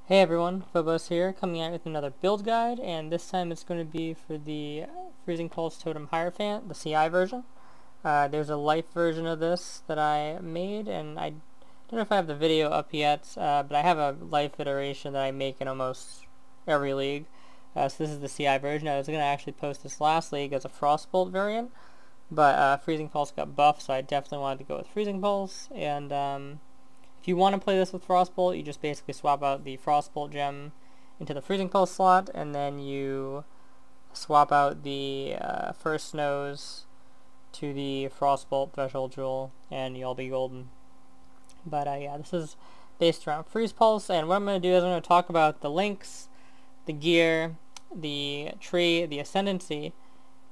Hey everyone, Phobos here, coming out with another build guide, and this time it's going to be for the Freezing Pulse Totem Hierophant, the CI version. There's a life version of this that I made, and I don't know if I have the video up yet, but I have a life iteration that I make in almost every league. So this is the CI version. I was going to actually post this last league as a Frostbolt variant, but Freezing Pulse got buffed, so I definitely wanted to go with Freezing Pulse, and if you want to play this with Frostbolt, you just basically swap out the Frostbolt gem into the Freezing Pulse slot, and then you swap out the first nose to the Frostbolt Threshold Jewel, and you'll be golden. But yeah, this is based around Freeze Pulse, and what I'm going to do is I'm going to talk about the links, the gear, the tree, the ascendancy,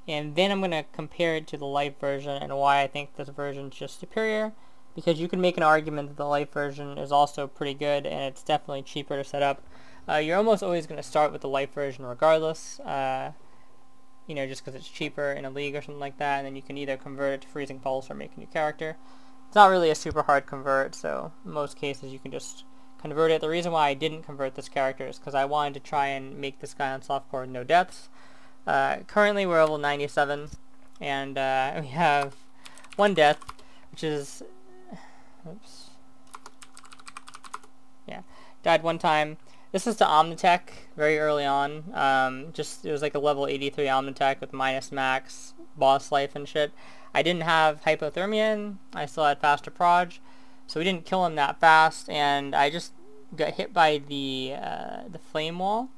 and then I'm going to compare it to the life version and why I think this version is just superior. Because you can make an argument that the light version is also pretty good, and it's definitely cheaper to set up. You're almost always going to start with the light version regardless, just because it's cheaper in a league or something like that, and then you can either convert it to Freezing Pulse or make a new character. It's not really a super hard convert, so in most cases you can just convert it. The reason why I didn't convert this character is because I wanted to try and make this guy on softcore with no deaths. Currently we're level 97, and we have one death, which is... Oops. Yeah, died one time. This is to Omnitech very early on. It was like a level 83 Omnitech with minus max boss life and shit. I didn't have hypothermia in. I still had faster proj, so we didn't kill him that fast. And I just got hit by the flame wall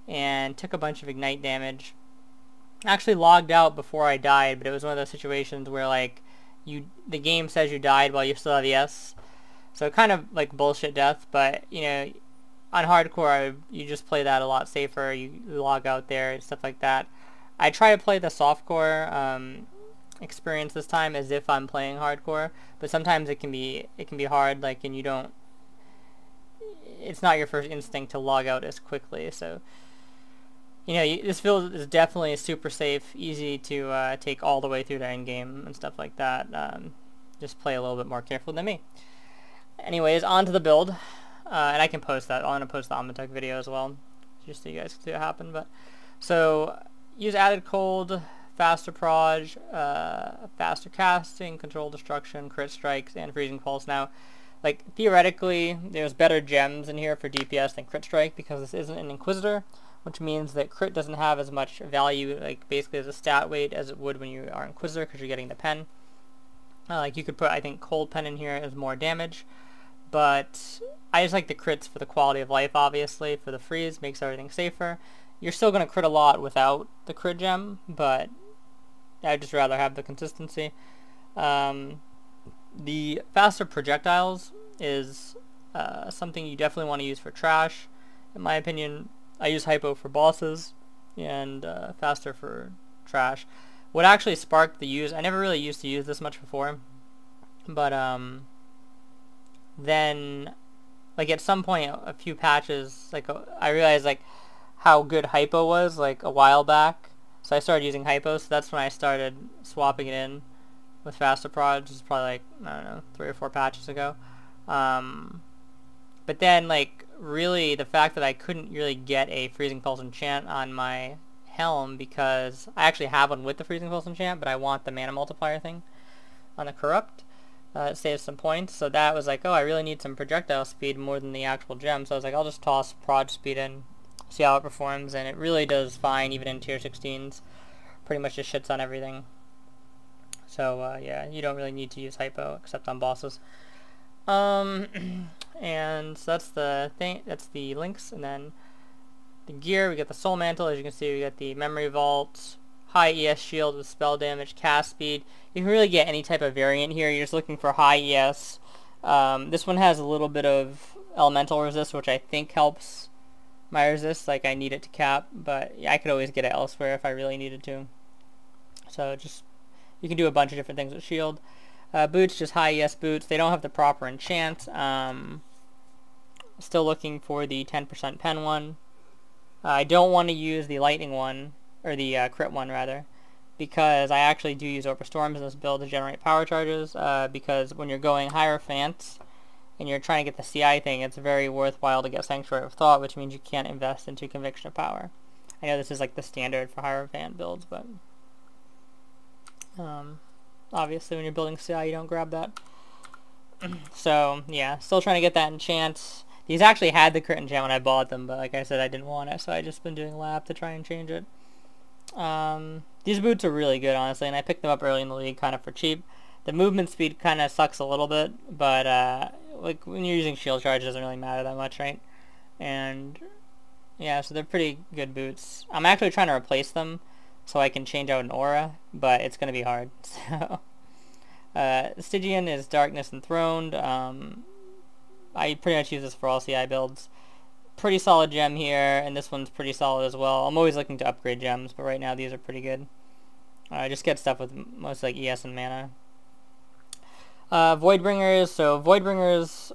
and took a bunch of ignite damage. Actually logged out before I died, but it was one of those situations where like the game says you died while you still have ES, so kind of like bullshit death. But on hardcore you just play that a lot safer. You log out there and stuff like that. I try to play the softcore experience this time as if I'm playing hardcore, but sometimes it can be hard, like, and it's not your first instinct to log out as quickly. So this build is definitely super safe, easy to take all the way through to endgame and stuff like that. Just play a little bit more carefully than me. Anyways, on to the build. And I can post that. I'm going to post the Omnitech video as well, just so you guys can see what happened. So, use added cold, faster proj, faster casting, control destruction, crit strikes, and freezing pulse. Now, like, theoretically, there's better gems in here for DPS than crit strike, because this isn't an Inquisitor, which means that crit doesn't have as much value, like basically as a stat weight, as it would when you are Inquisitor, because you're getting the pen. Like, you could put, I think, cold pen in here as more damage, but I just like the crits for the quality of life, obviously. For the freeze, makes everything safer. You're still going to crit a lot without the crit gem, but I'd just rather have the consistency. The faster projectiles is something you definitely want to use for trash. In my opinion, I use hypo for bosses and faster for trash. What actually sparked the use, I never really used to use this much before, but then like at some point, a few patches, like I realized like how good hypo was like a while back, so I started using hypo. So that's when I started swapping it in with faster proj, which is probably like, I don't know, 3 or 4 patches ago. But then, like, really, the fact that I couldn't really get a Freezing Pulse enchant on my Helm, because I actually have one with the Freezing Pulse enchant, but I want the mana multiplier thing on the Corrupt. It saves some points, so that was like, oh, I really need some projectile speed more than the actual gem, so I was like, I'll just toss proj speed in, see how it performs, and it really does fine, even in tier 16s. Pretty much just shits on everything. So, yeah, you don't really need to use hypo, except on bosses. And so that's the thing, that's the links. And then the gear, we get the soul mantle. As you can see, we got the memory vault, high ES shield with spell damage, cast speed. You can really get any type of variant here. You're just looking for high ES. This one has a little bit of elemental resist, which I think helps my resist. Like, I need it to cap, but yeah, I could always get it elsewhere if I really needed to. So just, you can do a bunch of different things with shield. Boots, just high ES boots. They don't have the proper enchant. Still looking for the 10% pen one. I don't want to use the lightning one, or the crit one rather, because I actually do use Orb Storms in this build to generate power charges, because when you're going Hierophant, and you're trying to get the CI thing, it's very worthwhile to get Sanctuary of Thought, which means you can't invest into Conviction of Power. I know this is like the standard for Hierophant builds, but obviously when you're building CI, you don't grab that. So yeah, still trying to get that enchant. These actually had the crit enchant when I bought them, but like I said, I didn't want it, so I just been doing lap to try and change it. These boots are really good, honestly, and I picked them up early in the league kind of for cheap. The movement speed kind of sucks a little bit, but like when you're using shield charge, it doesn't really matter that much, right? And yeah, so they're pretty good boots. I'm actually trying to replace them so I can change out an aura, but it's going to be hard. So Stygian is Darkness Enthroned. I pretty much use this for all CI builds. Pretty solid gem here, and this one's pretty solid as well. I'm always looking to upgrade gems, but right now these are pretty good. Just get stuff with most like ES and mana. Voidbringers. So Voidbringers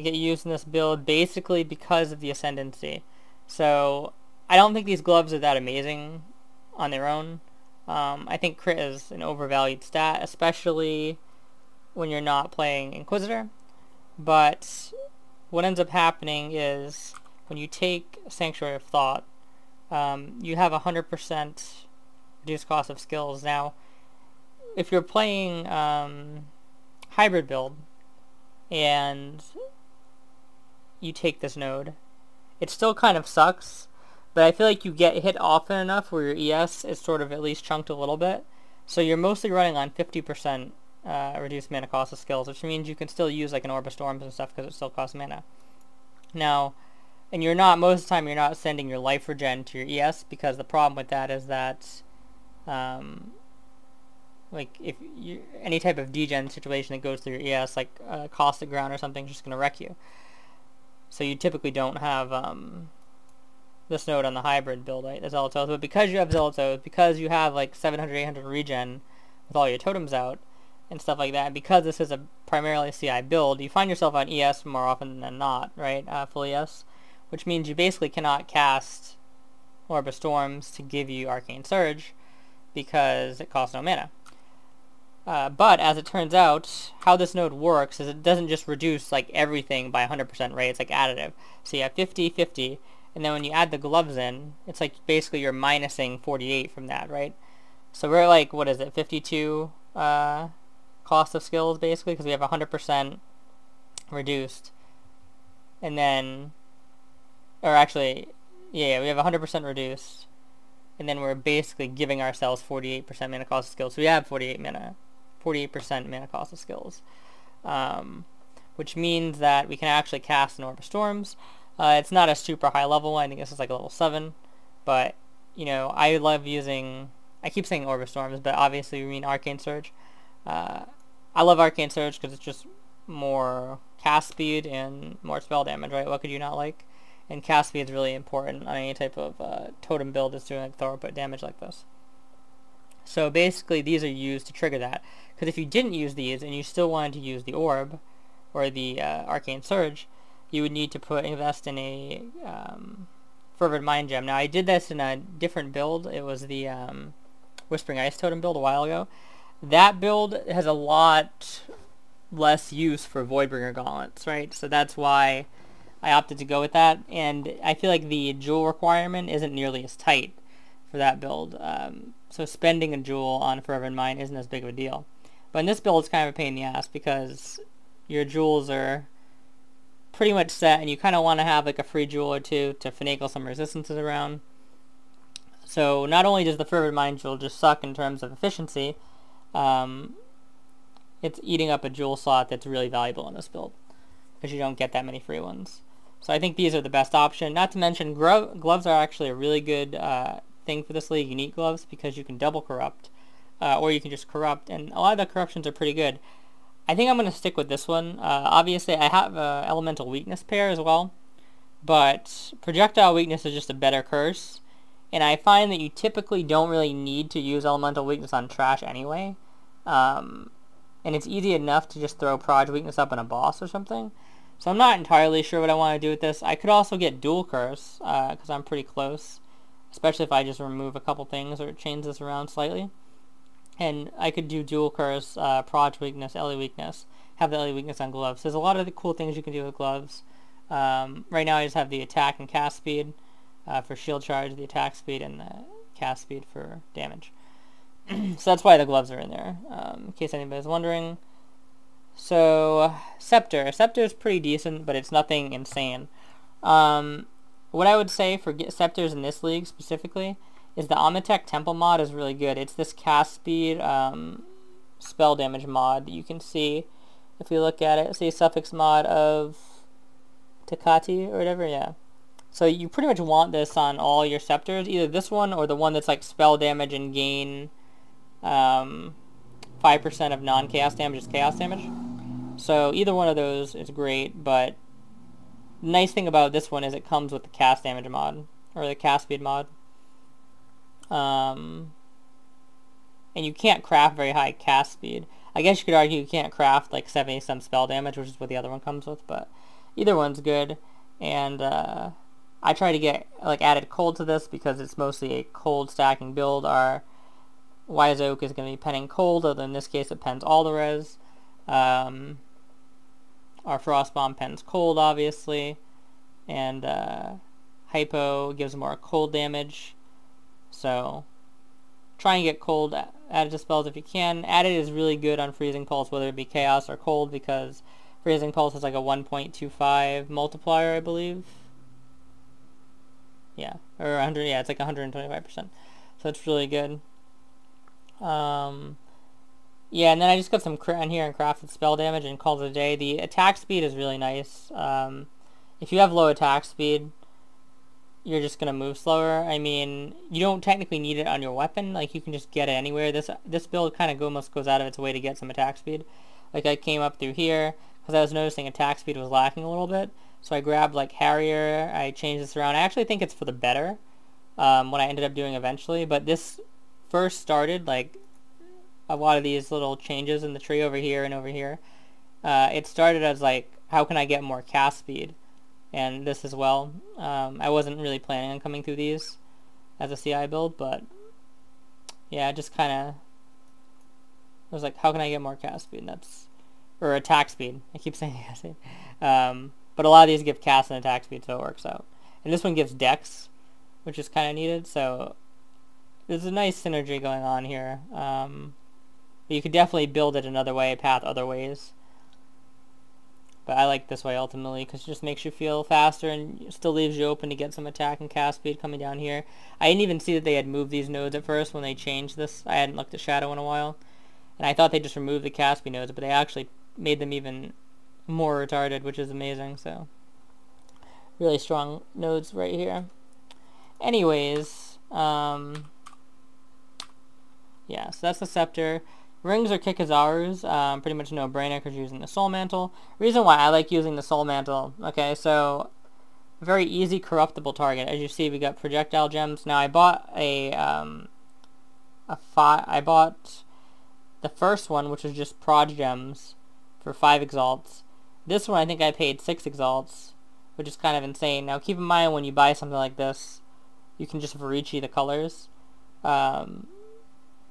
get used in this build basically because of the Ascendancy. So I don't think these gloves are that amazing on their own. I think crit is an overvalued stat, especially when you're not playing Inquisitor. But what ends up happening is when you take Sanctuary of Thought, you have 100% reduced cost of skills. Now, if you're playing hybrid build and you take this node, it still kind of sucks, but I feel like you get hit often enough where your ES is sort of at least chunked a little bit, so you're mostly running on 50% reduced mana cost of skills, which means you can still use like an Orb of Storms and stuff because it still costs mana. Now, and you're not, most of the time you're not sending your life regen to your ES, because the problem with that is that like if you any type of degen situation that goes through your ES, like Caustic Ground or something, is just going to wreck you. So you typically don't have this node on the hybrid build, right, the Zealous Oath. But because you have Zealous Oath, because you have like 700, 800 regen with all your totems out and stuff like that, and because this is a primarily CI build, you find yourself on ES more often than not, right, full ES, which means you basically cannot cast Orb of Storms to give you Arcane Surge because it costs no mana. But as it turns out, how this node works is it doesn't just reduce like everything by 100%, right? It's like additive. So you have 50, 50, and then when you add the gloves in, it's like basically you're minusing 48 from that, right? So we're like, what is it, 52 cost of skills basically, because we have 100% reduced. And then, or actually, yeah, we have 100% reduced. And then we're basically giving ourselves 48% mana cost of skills. So we have 48% mana cost of skills. Which means that we can actually cast an Orb of Storms. It's not a super high level one. I think this is like a level 7. But, you know, I love using, I keep saying Orb of Storms, but obviously we mean Arcane Surge. I love Arcane Surge because it's just more cast speed and more spell damage, right? What could you not like? And cast speed is really important on any type of totem build that's doing like throw damage like this. So basically these are used to trigger that. Because if you didn't use these and you still wanted to use the Orb or the Arcane Surge, you would need to invest in a Fervid Mind Gem. Now I did this in a different build. It was the Whispering Ice Totem build a while ago. That build has a lot less use for Voidbringer Gauntlets, right? So that's why I opted to go with that, and I feel like the jewel requirement isn't nearly as tight for that build. So spending a jewel on Fervent Mind isn't as big of a deal. But in this build, it's kind of a pain in the ass because your jewels are pretty much set, and you kind of want to have like a free jewel or two to finagle some resistances around. So not only does the Fervent Mind jewel just suck in terms of efficiency, it's eating up a jewel slot that's really valuable in this build because you don't get that many free ones. So I think these are the best option. Not to mention, gloves are actually a really good thing for this league, unique gloves, because you can double corrupt, or you can just corrupt, and a lot of the corruptions are pretty good. I think I'm going to stick with this one. Obviously, I have elemental weakness pair as well, but projectile weakness is just a better curse, and I find that you typically don't really need to use elemental weakness on trash anyway, and it's easy enough to just throw proj weakness up on a boss or something. So I'm not entirely sure what I want to do with this. I could also get dual curse, because I'm pretty close, especially if I just remove a couple things or change this around slightly. And I could do dual curse, proj weakness, ele weakness, have the only weakness on gloves. So there's a lot of the cool things you can do with gloves. Right now I just have the attack and cast speed for shield charge, the attack speed, and the cast speed for damage. So that's why the gloves are in there, in case anybody's wondering. So Scepter. Scepter is pretty decent, but it's nothing insane. What I would say for Scepters in this league specifically is the Amatech Temple mod is really good. It's this cast speed spell damage mod that you can see if we look at it. See suffix mod of Takati or whatever, yeah. So you pretty much want this on all your Scepters, either this one or the one that's like spell damage and gain 5% of non-chaos damage is chaos damage. So either one of those is great, but the nice thing about this one is it comes with the cast damage mod, or the cast speed mod. And you can't craft very high cast speed. I guess you could argue you can't craft like 70 some spell damage, which is what the other one comes with, but either one's good. And I try to get like added cold to this because it's mostly a cold stacking build. Our Wise Oak is going to be penning cold, although in this case it pens all the res. Our Frost Bomb pens cold, obviously, and Hypo gives more cold damage. So try and get cold added to spells if you can. Added is really good on Freezing Pulse, whether it be Chaos or Cold, because Freezing Pulse is like a 1.25 multiplier, I believe. Yeah, or 100. Yeah, it's like 125%. So it's really good. Yeah, and then I just got some crit on here and crafted spell damage and called it a day. The attack speed is really nice. If you have low attack speed, you're just going to move slower. I mean, you don't technically need it on your weapon. Like, you can just get it anywhere. This build kind of almost goes out of its way to get some attack speed. Like, I came up through here because I was noticing attack speed was lacking a little bit. So I grabbed, like, Harrier. I changed this around. I actually think it's for the better, what I ended up doing eventually. But this first started, like, a lot of these little changes in the tree over here and over here. It started as, like, how can I get more cast speed? And this as well. I wasn't really planning on coming through these as a CI build, but yeah, just kind of, I was like, how can I get more cast speed? And that's, or attack speed. I keep saying cast speed. But a lot of these give cast and attack speed, so it works out. And this one gives dex, which is kind of needed, so there's a nice synergy going on here. But you could definitely build it another way, path other ways. But I like this way ultimately because it just makes you feel faster and still leaves you open to get some attack and cast speed coming down here. I didn't even see that they had moved these nodes at first when they changed this. I hadn't looked at Shadow in a while. And I thought they just removed the cast speed nodes, but they actually made them even more retarded, which is amazing. So really strong nodes right here. Anyways, yeah, so that's the Scepter. Rings or Kikazarus, pretty much no-brainer because you're using the Soul Mantle. Reason why I like using the Soul Mantle, okay, so very easy corruptible target. As you see, we got projectile gems. Now I bought I bought the first one, which was just proj gems for 5 exalts. This one I think I paid 6 exalts, which is kind of insane. Now keep in mind when you buy something like this, you can just Varici the colors.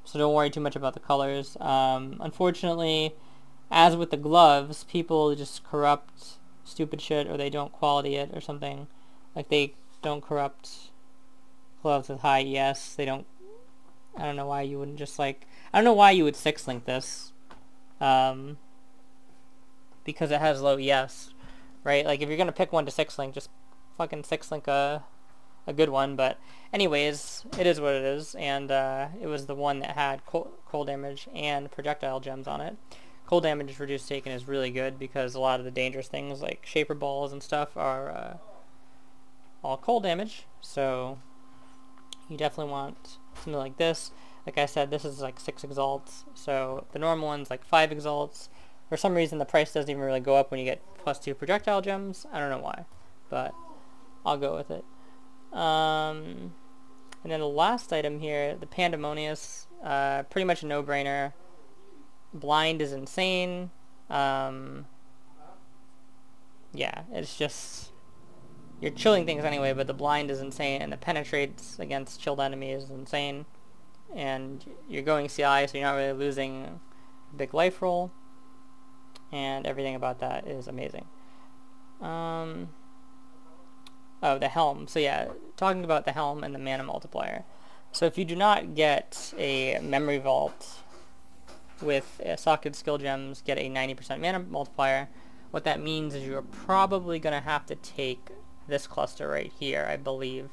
So don't worry too much about the colors. Unfortunately, as with the gloves, people just corrupt stupid shit, or they don't quality it or something. Like, they don't corrupt gloves with high ES. They don't... I don't know why you wouldn't just, like... I don't know why you would 6-link this. Because it has low ES, right? Like, if you're gonna pick one to 6-link, just fucking 6-link a good one. But anyways, it is what it is, and it was the one that had cold damage and projectile gems on it. Cold damage reduced taken is really good because a lot of the dangerous things like shaper balls and stuff are all cold damage, so you definitely want something like this. Like I said, this is like 6 exalts, so the normal one's like 5 exalts. For some reason the price doesn't even really go up when you get +2 projectile gems. I don't know why, but I'll go with it. And then the last item here, the Pandemonious, pretty much a no-brainer. Blind is insane. Yeah, it's just, you're chilling things anyway, but the blind is insane, and the penetrates against chilled enemies is insane. And you're going CI, so you're not really losing a big life roll. and everything about that is amazing. Oh, the Helm. So yeah, talking about the Helm and the mana multiplier. So if you do not get a memory vault with socket skill gems, get a 90% mana multiplier, what that means is you're probably going to have to take this cluster right here, I believe.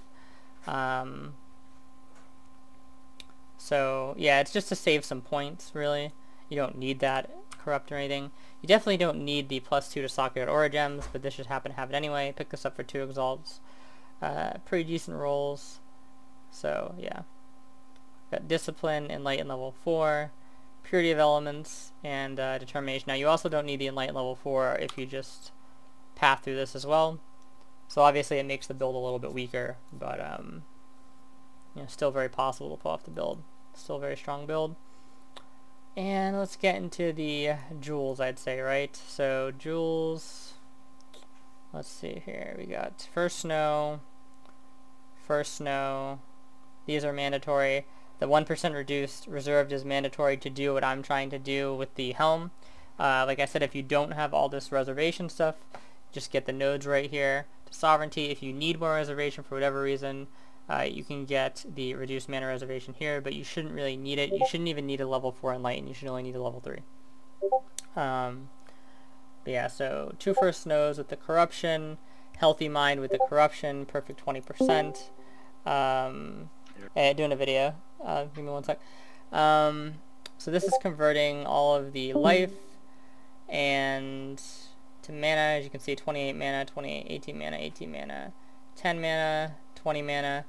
So yeah, it's just to save some points, really. You don't need that corrupt or anything. You definitely don't need the +2 to socket aura gems, but this just happened to have it anyway. Pick this up for 2 exalts. Pretty decent rolls. So yeah. Got discipline, enlighten level 4, purity of elements, and determination. Now you also don't need the enlighten level 4 if you just path through this as well. So obviously it makes the build a little bit weaker, but you know, still very possible to pull off the build. Still a very strong build. And let's get into the jewels, I'd say, right? So jewels, let's see here. We got first snow. These are mandatory. The 1% reduced reserved is mandatory to do what I'm trying to do with the Helm. Like I said, if you don't have all this reservation stuff, just get the nodes right here to sovereignty. If you need more reservation for whatever reason, you can get the reduced mana reservation here, but you shouldn't really need it. You shouldn't even need a level 4 enlighten. You should only need a level 3. But yeah, so 2 first snows with the corruption, healthy mind with the corruption, perfect 20%. Doing a video. Give me one sec. So this is converting all of the life and to mana. As you can see, 28 mana, 28, 18 mana, 18 mana, 10 mana, 20 mana.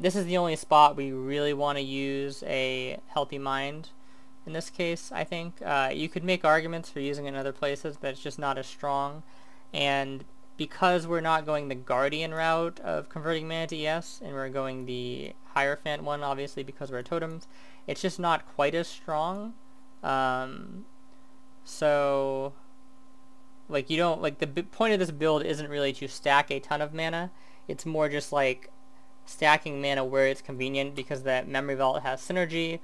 This is the only spot we really want to use a healthy mind. In this case, I think you could make arguments for using it in other places, but it's just not as strong. And because we're not going the Guardian route of converting mana to ES, and we're going the Hierophant one, obviously because we're totems, it's just not quite as strong. So, like, you don't, like, the point of this build isn't really to stack a ton of mana. It's more just, like, stacking mana where it's convenient, because that memory vault has synergy.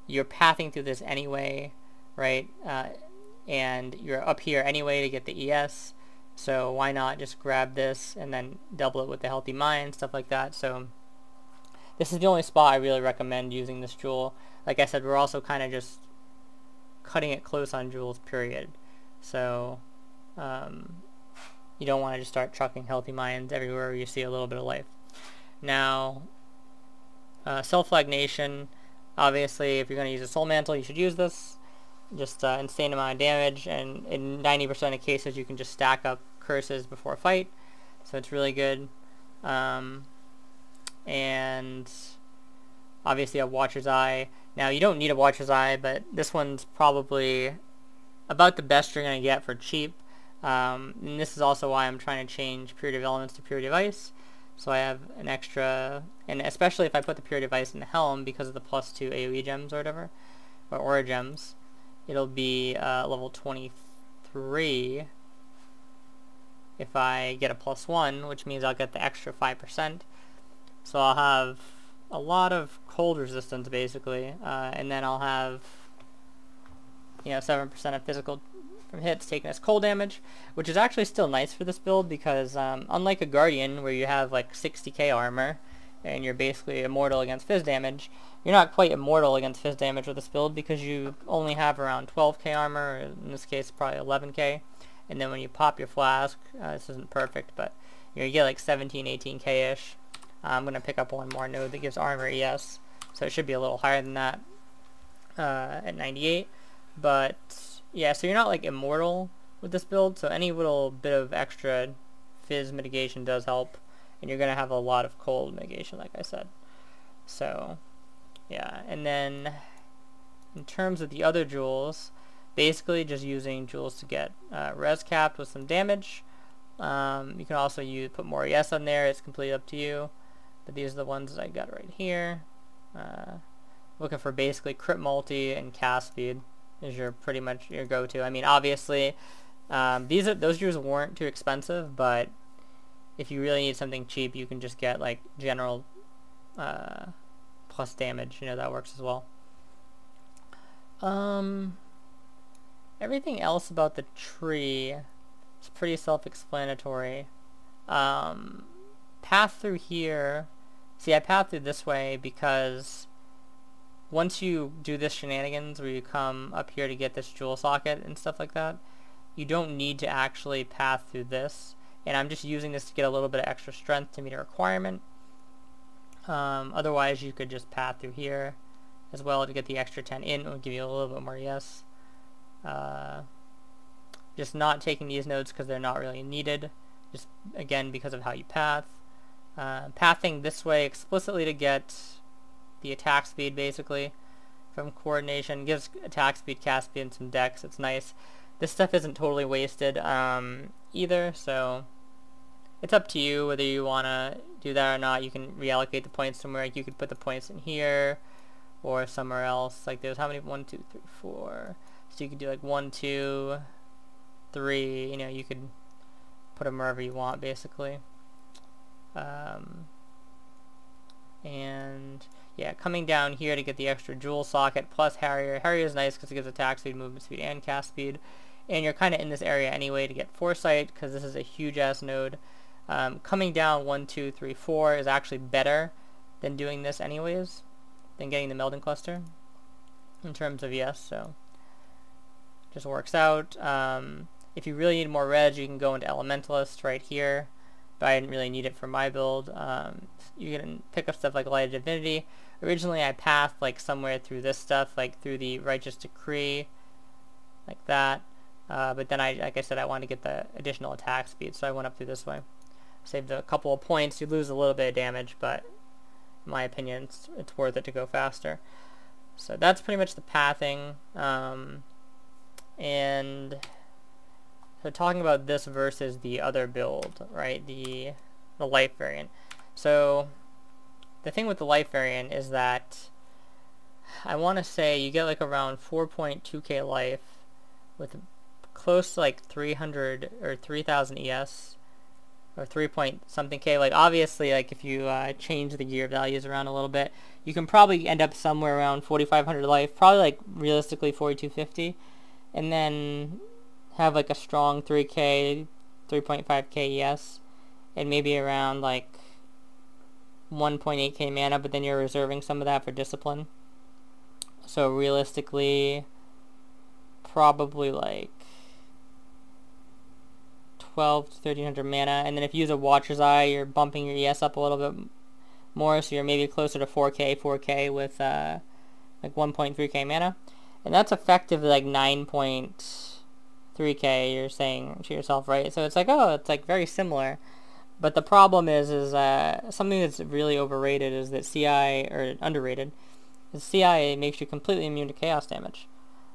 You're pathing through this anyway, right? And you're up here anyway to get the ES. So why not just grab this and then double it with the healthy mind, stuff like that. So this is the only spot I really recommend using this jewel. Like I said, we're also kind of just cutting it close on jewels, period. So you don't want to just start chucking healthy minds everywhere you see a little bit of life. Now, Self-Flagnation, obviously if you're going to use a Soul Mantle, you should use this. Just insane amount of damage, and in 90% of cases you can just stack up curses before a fight, so it's really good. And obviously a Watcher's Eye. Now you don't need a Watcher's Eye, but this one's probably about the best you're going to get for cheap. And this is also why I'm trying to change Purity of Elements to Purity of Ice, so I have an extra, and especially if I put the Purity of Ice in the Helm because of the +2 AoE gems or whatever, or aura gems. It'll be level 23 if I get a +1, which means I'll get the extra 5%. So I'll have a lot of cold resistance basically, and then I'll have 7% of physical from hits taken as cold damage, which is actually still nice for this build because unlike a Guardian where you have like 60k armor and you're basically immortal against fizz damage, you're not quite immortal against fizz damage with this build because you only have around 12k armor, or in this case probably 11k, and then when you pop your flask, this isn't perfect, but you get like 17, 18k-ish. I'm going to pick up one more node that gives armor ES, so it should be a little higher than that at 98, but yeah, so you're not like immortal with this build, so any little bit of extra fizz mitigation does help, and you're going to have a lot of cold mitigation like I said. So yeah, and then in terms of the other jewels, basically just using jewels to get res capped with some damage. You can also put more ES on there, it's completely up to you, but these are the ones that I got right here. Looking for basically crit multi and cast speed is pretty much your go-to. I mean, obviously those jewels weren't too expensive, but if you really need something cheap, you can just get like general plus damage, that works as well. everything else about the tree is pretty self-explanatory. Path through here, see, I path through this way because once you do this shenanigans where you come up here to get this jewel socket and stuff like that, you don't need to actually path through this, and I'm just using this to get a little bit of extra strength to meet a requirement. Otherwise you could just path through here as well to get the extra 10 in. It will give you a little bit more yes. Just not taking these nodes because they're not really needed, just again because of how you path. Pathing this way explicitly to get the attack speed basically from coordination, gives attack speed, cast speed, and some dex. It's nice. This stuff isn't totally wasted either, so it's up to you whether you want to do that or not. You can reallocate the points somewhere. Like you could put the points in here or somewhere else. Like there's how many? 1, 2, 3, 4. So you could do like 1, 2, 3. You know, you could put them wherever you want basically. And yeah, coming down here to get the extra jewel socket plus Harrier. Harrier is nice because it gives attack speed, movement speed, and cast speed. And you're kind of in this area anyway to get Foresight because this is a huge ass node. Coming down 1, 2, 3, 4 is actually better than doing this anyways, than getting the Melding Cluster in terms of yes, so just works out. If you really need more reg, you can go into Elementalist right here, but I didn't really need it for my build. You can pick up stuff like Light of Divinity. Originally I pathed like somewhere through this stuff, like through the Righteous Decree, like that. But then like I said, I wanted to get the additional attack speed, so I went up through this way. Saved a couple of points. You lose a little bit of damage, but in my opinion, it's worth it to go faster. So that's pretty much the pathing. And so talking about this versus the other build, right? The life variant. So the thing with the life variant is that I want to say you get like around 4.2k life with close to like 300 or 3000 ES or 3 point something K. Like obviously, like if you change the gear values around a little bit, you can probably end up somewhere around 4500 life, probably like realistically 4250, and then have like a strong 3k, 3.5k ES, and maybe around like 1.8k mana, but then you're reserving some of that for discipline. So realistically, probably like 12 to 1300 mana, and then if you use a Watcher's Eye, you're bumping your ES up a little bit more, so you're maybe closer to 4k with like 1.3k mana, and that's effectively like 9.3k. You're saying to yourself, right? So it's like, oh, it's like very similar. But the problem is something that's really overrated is that CI, or underrated, is CI makes you completely immune to chaos damage.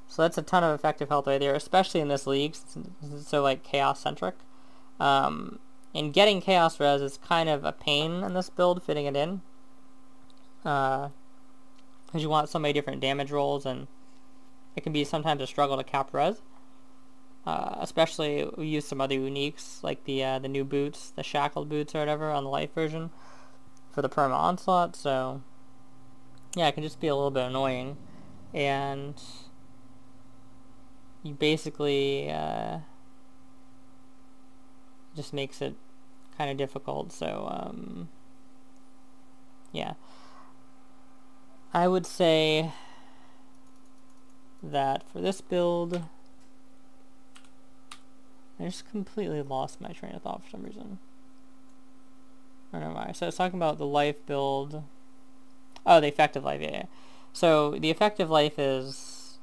So that's a ton of effective health right there, especially in this league, since it's so like chaos centric. And getting chaos res is kind of a pain in this build, fitting it in, because you want so many different damage rolls, and it can be sometimes a struggle to cap res. Especially we use some other uniques like the new boots, the shackled boots or whatever on the light version for the perma onslaught. So yeah, it can just be a little bit annoying, and you basically just makes it kind of difficult. So yeah, I would say that for this build, I just completely lost my train of thought for some reason. I don't know why. So I was talking about the life build. Oh, the effective life, yeah. So the effective life is,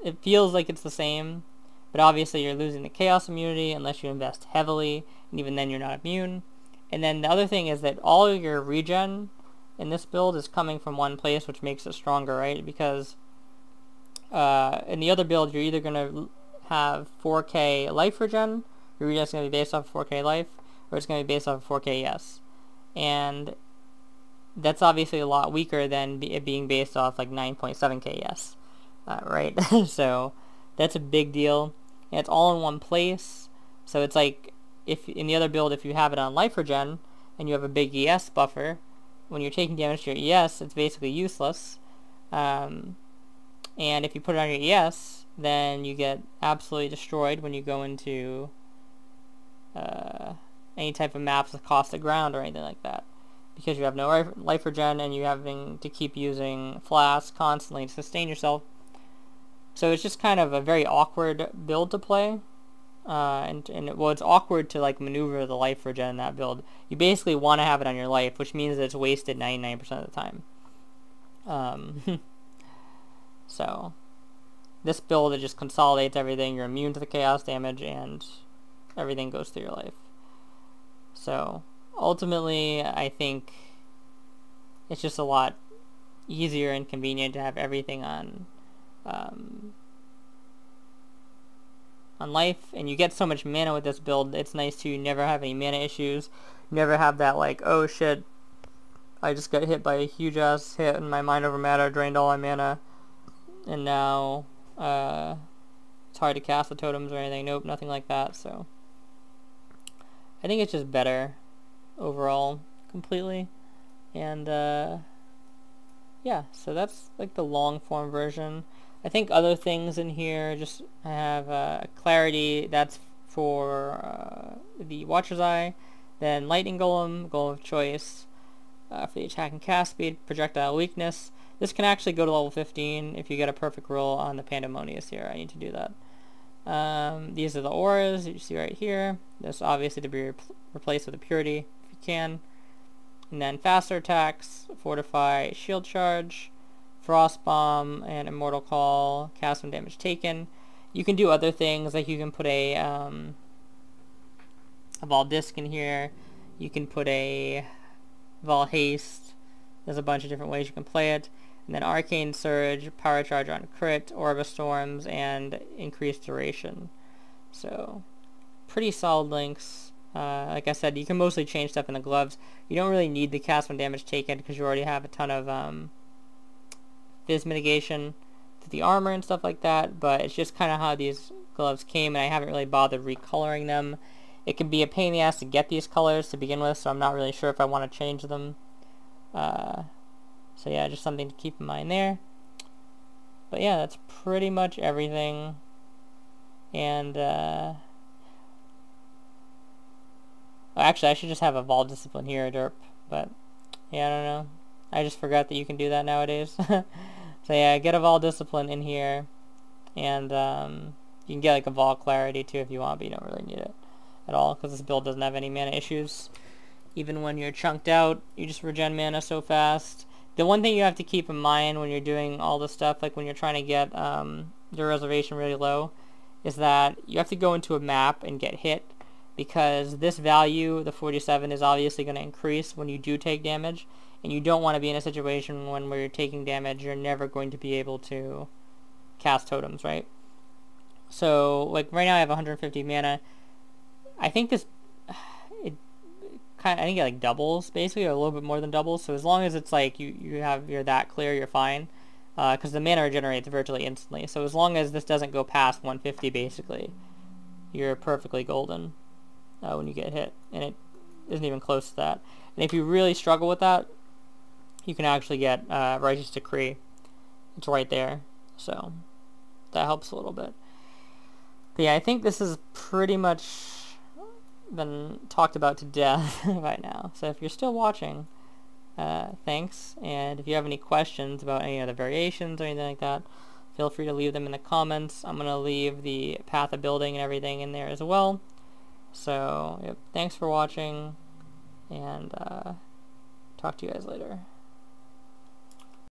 it feels like it's the same, but obviously you're losing the chaos immunity unless you invest heavily, and even then you're not immune. And then the other thing is that all your regen in this build is coming from one place, which makes it stronger, right? Because in the other build, you're either going to have 4k life regen, your regen is going to be based off of 4k life, or it's going to be based off of 4k ES. And that's obviously a lot weaker than it being based off like 9.7k ES, right? So that's a big deal, and it's all in one place. So it's like, if in the other build, if you have it on life regen and you have a big ES buffer, when you're taking damage to your ES, it's basically useless. And if you put it on your ES, then you get absolutely destroyed when you go into any type of maps with caustic ground or anything like that, because you have no life regen and you're having to keep using flasks constantly to sustain yourself. So it's just kind of a very awkward build to play, well, it's awkward to like maneuver the life regen in that build. You basically want to have it on your life, which means that it's wasted 99% of the time. So this build, it just consolidates everything. You're immune to the chaos damage and everything goes through your life. So ultimately, I think it's just a lot easier and convenient to have everything on life, and you get so much mana with this build. It's nice to never have any mana issues. You never have that like, oh shit, I just got hit by a huge ass hit and my mind over matter drained all my mana, and now it's hard to cast the totems or anything. Nope, nothing like that. So I think it's just better overall completely. And yeah, so that's like the long form version. I think other things in here, just I have clarity, that's for the Watcher's Eye, then Lightning Golem, Golem of Choice, for the attack and cast speed, projectile weakness. This can actually go to level 15 if you get a perfect roll on the Pandemonious here. I need to do that. These are the auras you see right here. This obviously to be replaced with a Purity if you can. And then faster attacks, Fortify, Shield Charge, Frost Bomb, and Immortal Call, cast some damage taken. You can do other things, like you can put a Vol Disc in here. You can put a Vol Haste. There's a bunch of different ways you can play it. And then Arcane Surge, Power Charge on Crit, Orb of Storms, and Increased Duration. So, pretty solid links. Like I said, you can mostly change stuff in the gloves. You don't really need the cast when damage taken because you already have a ton of Fizz mitigation to the armor and stuff like that, but it's just kind of how these gloves came, and I haven't really bothered recoloring them. It can be a pain in the ass to get these colors to begin with, so I'm not really sure if I want to change them. So yeah, just something to keep in mind there. But yeah, that's pretty much everything. And actually, I should just have a Vol Discipline here, derp. But yeah, I don't know. I just forgot that you can do that nowadays. So yeah, get a Vol Discipline in here, and you can get like a Vol Clarity too if you want, but you don't really need it at all because this build doesn't have any mana issues. Even when you're chunked out, you just regen mana so fast. The one thing you have to keep in mind when you're doing all this stuff, like when you're trying to get your reservation really low, is that you have to go into a map and get hit, because this value, the 47, is obviously going to increase when you do take damage, and you don't want to be in a situation when you're taking damage, you're never going to be able to cast totems, right? So, like right now I have 150 mana. I think this, I think it like doubles basically, or a little bit more than doubles. So as long as it's like you're that clear, you're fine, because the mana regenerates virtually instantly. So as long as this doesn't go past 150, basically, you're perfectly golden when you get hit, and it isn't even close to that. And if you really struggle with that, you can actually get Righteous Decree. It's right there, so that helps a little bit. But yeah, I think this is pretty much been talked about to death right now. So if you're still watching, thanks. And if you have any questions about any other variations or anything like that, feel free to leave them in the comments. I'm going to leave the path of building and everything in there as well. So, yep, thanks for watching, and talk to you guys later.